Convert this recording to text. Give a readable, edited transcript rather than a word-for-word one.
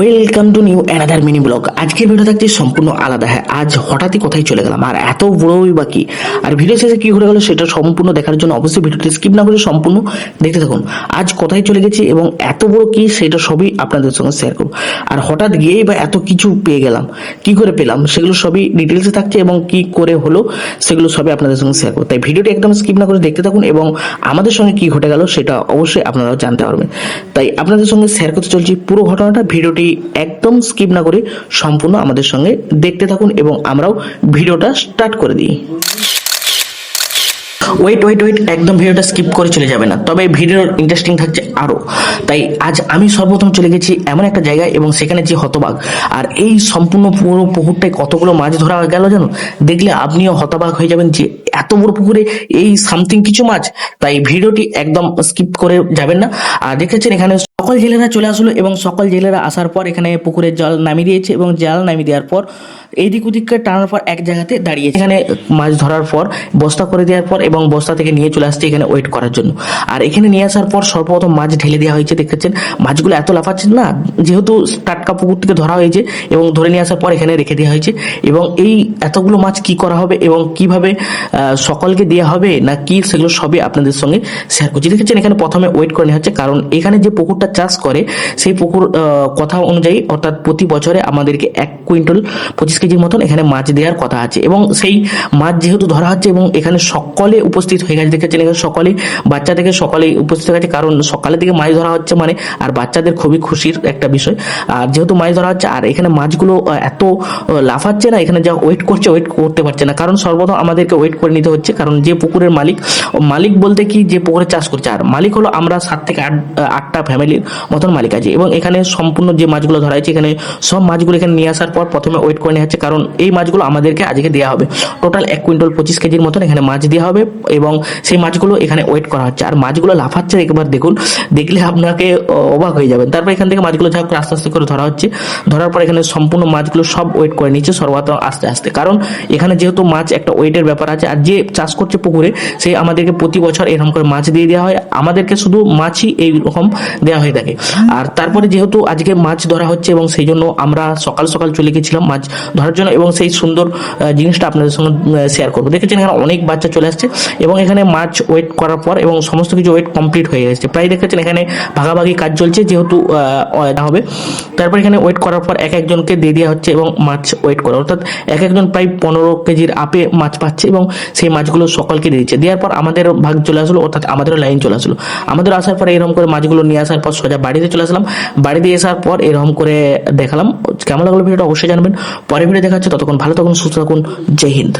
Welcome to new another mini blog. আজকের video থাকছে সম্পূর্ণ আলাদা। হ্যাঁ, আজ হঠাৎই কোথায় চলে গেলাম আর এত বড়ই বাকি, আর ভিডিও শেষে কি ঘটে গেল সেটা সম্পূর্ণ দেখার জন্য অবশ্যই ভিডিওটি স্কিপ না করে সম্পূর্ণ দেখতে থাকুন। আজ কোথায় চলে গেছি এবং এত বড় কি সেটা সবই আপনাদের সঙ্গে শেয়ার করব। আর হঠাৎ গিয়েই বা এত কিছু পেয়ে গেলাম, কি করে পেলাম সেগুলো সবই ডিটেলসে থাকছে এবং কি করে হলো সেগুলো সবই আপনাদের সঙ্গে শেয়ার করব। তাই ভিডিওটি একদম স্কিপ না করে দেখতে থাকুন এবং আমাদের সঙ্গে কি ঘটে গেল সেটা অবশ্যই আপনারাও জানতে পারবেন। তাই আপনাদের সঙ্গে শেয়ার করতে চলছি পুরো ঘটনাটা। ভিডিওটি একদম স্কিপ না করে সম্পূর্ণ আমাদের সঙ্গে দেখতে থাকুন এবং আমরাও ভিডিওটা স্টার্ট করে দিই। ওয়েট, একদম ভিডিওটা স্কিপ করে চলে যাবে না, তবে ভিডিওর ইন্টারেস্টিং থাকছে আরো। তাই আজ আমি সর্বপ্রথম চলে গেছি এমন একটা জায়গায় এবং সেখানে যে হতবাক, আর এই সম্পূর্ণ পুরো পুকুরটায় কতগুলো মাছ ধরা গেল জানো, দেখলে আপনিও হতবাক হয়ে যাবেন যে এত বড় পুকুরে এই সামথিং কিছু মাছ। তাই ভিডিওটি একদম স্কিপ করে যাবেন না। আর দেখেছেন এখানে সকল জেলেরা চলে আসলো এবং সকল জেলেরা আসার পর এখানে পুকুরের জল নামিয়ে দিয়েছে এবং জাল নামিয়ে দেওয়ার পর এইদিক ওদিককে টানার পর এক জায়গাতে দাঁড়িয়েছে। এখানে মাছ ধরার পর বস্তা করে দেওয়ার পর এবং বস্তা থেকে নিয়ে চলে আসছে এখানে ওয়েট করার জন্য। আর এখানে নিয়ে আসার পর সর্বপ্রথম মাছ ঢেলে দেওয়া হয়েছে। দেখেছেন মাছগুলো এত লাফাচ্ছে না, যেহেতু টাটকা পুকুর থেকে ধরা হয়েছে এবং ধরে নিয়ে আসার পর এখানে রেখে দেওয়া হয়েছে। এবং এই এতগুলো মাছ কি করা হবে এবং কিভাবে সকলকে দেওয়া হবে না কি, সেগুলো সবই আপনাদের সঙ্গে শেয়ার করছি। দেখেছেন এখানে প্রথমে ওয়েট করে নেওয়া হচ্ছে, কারণ এখানে যে পুকুরটা চাষ করে সেই পুকুর কথা অনুযায়ী অর্থাৎ প্রতি বছরে আমাদেরকে 1 কুইন্টাল 25 কেজির মতন এখানে মাছ দেওয়ার কথা আছে। এবং সেই মাছ যেহেতু ধরা হচ্ছে এবং এখানে সকলে উপস্থিত হয়ে গেছে। দেখেছেন এখানে সকলেই, বাচ্চা থেকে সকলেই উপস্থিত হয়ে গেছে, কারণ সকালের দিকে মাছ ধরা হচ্ছে মানে, আর বাচ্চাদের খুবই খুশির একটা বিষয়। আর যেহেতু মাছ ধরা হচ্ছে আর এখানে মাছগুলো এত লাফাচ্ছে না, এখানে যা ওয়েট করছে ওয়েট করতে পারছে না, কারণ সর্বপ্রথম আমাদেরকে ওয়েট করে নিতে হচ্ছে। কারণ যে পুকুরের মালিক বলতে কি যে পুকুরে চাষ করছে, আর মালিক হলো আমরা 7 থেকে 8টা ফ্যামিলির মতন মালিক আছে। এবং এখানে সম্পূর্ণ যে মাছগুলো ধরা হয়েছে এখানে সব মাছগুলো এখানে নিয়ে আসার পর প্রথমে ওয়েট করে নেওয়া হচ্ছে, কারণ এই মাছগুলো আমাদেরকে আজকে দেওয়া হবে। টোটাল 1 কুইন্টাল 25 কেজির মতন এখানে মাছ দেওয়া হবে এবং সেই মাছগুলো এখানে ওয়েট করা হচ্ছে। আর মাছগুলো লাফাচ্ছে একবার দেখুন, দেখলে আপনাকে অবাক হয়ে যাবেন। তারপর এখান থেকে মাছগুলো যা আস্তে আস্তে করে ধরা হচ্ছে। ধরার পর এখানে সম্পূর্ণ মাছগুলো সব ওয়েট করে নিচ্ছে সর্বপ্রথম আস্তে আস্তে, কারণ এখানে যেহেতু মাছ একটা ওয়েটের ব্যাপার আছে। আর যে চাষ করছে পুকুরে সে আমাদেরকে প্রতি বছর এরকম করে মাছ দিয়ে দেওয়া হয়, আমাদেরকে শুধু মাছই এইরকম দেওয়া হয়ে থাকে। আর তারপরে যেহেতু আজকে মাছ ধরা হচ্ছে এবং সেই জন্য আমরা সকাল সকাল চলে গেছিলাম মাছ ধরার জন্য এবং সেই সুন্দর জিনিসটা আপনাদের সঙ্গে শেয়ার করবো। দেখেছেন এখানে অনেক বাচ্চা চলে আসছে এবং এখানে মাছ ওয়েট করার পর এবং সমস্ত কিছু ওয়েট কমপ্লিট হয়ে গেছে প্রায়। দেখেছেন এখানে ভাগাভাগি কাজ চলছে যেহেতু হবে। তারপর এখানে ওয়েট করার পর এক একজনকে দিয়ে দেওয়া হচ্ছে এবং মাছ ওয়েট করা, অর্থাৎ এক একজন প্রায় 15 কেজির আপে মাছ পাচ্ছে এবং সেই মাছগুলো সকলকে দিয়ে দিচ্ছে। দেওয়ার পর আমাদের ভাগ চলে আসলো, অর্থাৎ আমাদেরও লাইন চলে আসলো। আমাদের আসার পরে এরকম করে মাছগুলো নিয়ে আসার পর সোজা বাড়িতে চলে আসলাম। বাড়িতে আসার পর এরকম করে দেখালাম। কেমন লাগলো ভিডিওটা অবশ্যই জানবেন। পরে ভিডিও দেখা হচ্ছে, ততক্ষণ ভালো থাকুন, সুস্থ থাকুন। জয় হিন্দ।